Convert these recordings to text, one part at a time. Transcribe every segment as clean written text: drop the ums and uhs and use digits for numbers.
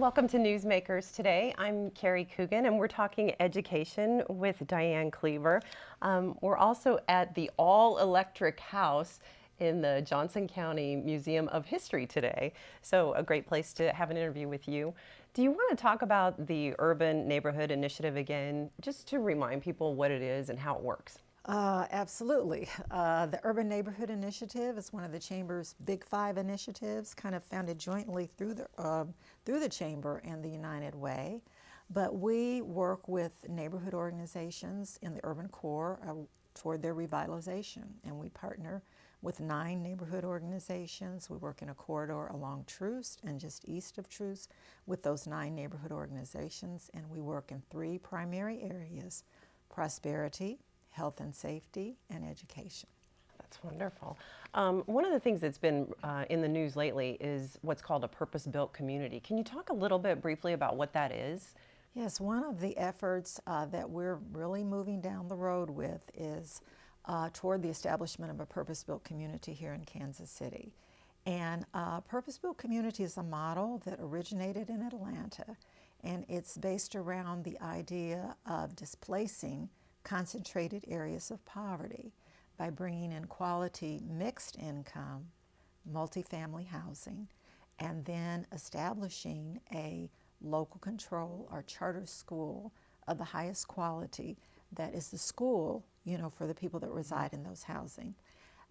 Welcome to Newsmakers today. I'm Carrie Coogan and we're talking education with Dianne Cleaver. We're also at the all-electric house in the Johnson County Museum of History today. So a great place to have an interview with you. Do you want to talk about the Urban Neighborhood Initiative again, just to remind people what it is and how it works? Absolutely. The Urban Neighborhood Initiative is one of the Chamber's Big Five initiatives, kind of founded jointly through the Chamber and the United Way. But we work with neighborhood organizations in the urban core toward their revitalization, and we partner with 9 neighborhood organizations. We work in a corridor along Troost and just east of Troost with those 9 neighborhood organizations, and we work in 3 primary areas: prosperity, health and safety, and education. That's wonderful. One of the things that's been in the news lately is what's called a purpose-built community. Can you talk a little bit briefly about what that is? Yes, one of the efforts that we're really moving down the road with is toward the establishment of a purpose-built community here in Kansas City. And purpose-built community is a model that originated in Atlanta, and it's based around the idea of displacing concentrated areas of poverty by bringing in quality mixed income, multifamily housing, and then establishing a local control or charter school of the highest quality that is the school, for the people that reside in those housing,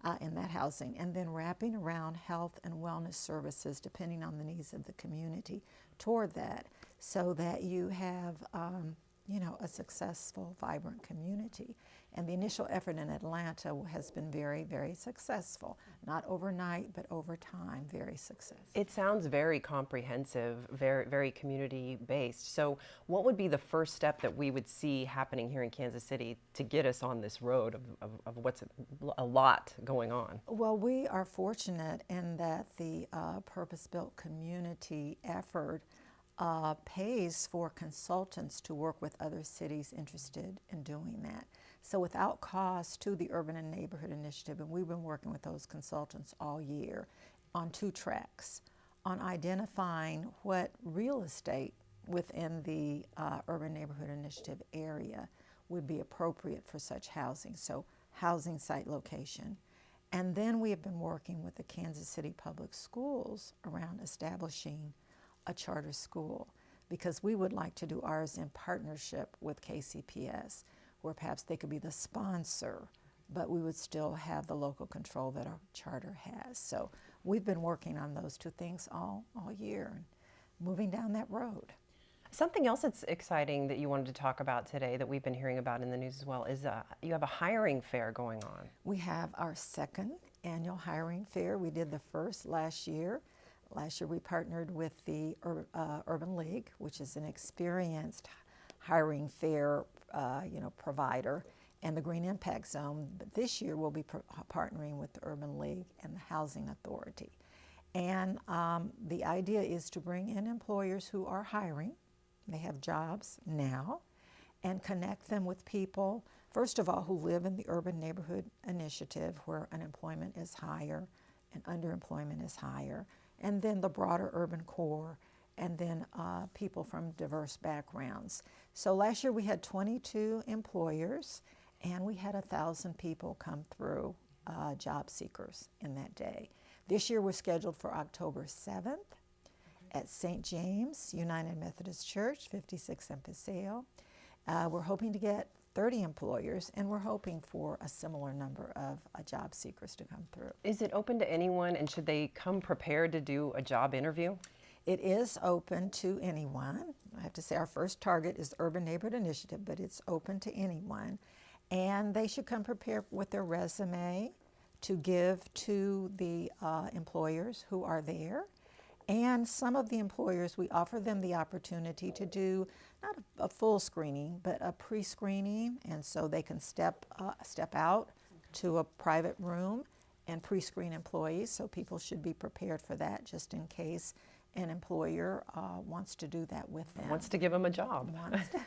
and then wrapping around health and wellness services depending on the needs of the community toward that, so that you have a successful, vibrant community. And the initial effort in Atlanta has been very, very successful. Not overnight, but over time, very successful. It sounds very comprehensive, very, very community-based. So what would be the first step that we would see happening here in Kansas City to get us on this road of what's a lot going on? Well, we are fortunate in that the purpose-built community effort pays for consultants to work with other cities interested in doing that. So without cost to the Urban and Neighborhood Initiative, and we've been working with those consultants all year on 2 tracks, on identifying what real estate within the Urban Neighborhood Initiative area would be appropriate for such housing, so housing site location. And then we have been working with the Kansas City Public Schools around establishing a charter school, because we would like to do ours in partnership with KCPS, where perhaps they could be the sponsor, but we would still have the local control that our charter has. So we've been working on those 2 things all year and moving down that road. Something else that's exciting that you wanted to talk about today that we've been hearing about in the news as well is you have a hiring fair going on. We have our 2nd annual hiring fair. We did the first last year. Last year we partnered with the Urban League, which is an experienced hiring fair provider, and the Green Impact Zone. But this year we'll be partnering with the Urban League and the Housing Authority. And the idea is to bring in employers who are hiring, they have jobs now, and connect them with people, first of all, who live in the Urban Neighborhood Initiative, where unemployment is higher and underemployment is higher, and then the broader urban core, and then people from diverse backgrounds. So last year we had 22 employers, and we had 1,000 people come through, job seekers in that day. This year we're scheduled for October 7th at St. James United Methodist Church, 56 and Paseo. We're hoping to get 30 employers, and we're hoping for a similar number of job seekers to come through. Is it open to anyone, and should they come prepared to do a job interview? It is open to anyone. I have to say our first target is the Urban Neighborhood Initiative, but it's open to anyone. And they should come prepared with their resume to give to the employers who are there. And some of the employers, we offer them the opportunity to do not a full screening, but a pre-screening, and so they can step out to a private room and pre-screen employees. So people should be prepared for that, just in case an employer wants to do that with them. Wants to give them a job.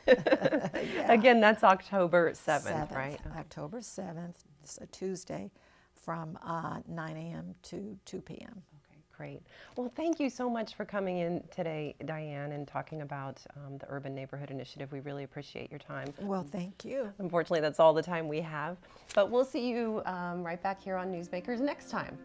Yeah. Again, that's October 7th, right? October 7th, it's a Tuesday, from 9 a.m. to 2 p.m. Okay, Great. Well, thank you so much for coming in today, Diane, and talking about the Urban Neighborhood Initiative. We really appreciate your time. Well, thank you. Unfortunately, that's all the time we have, but we'll see you right back here on Newsmakers next time.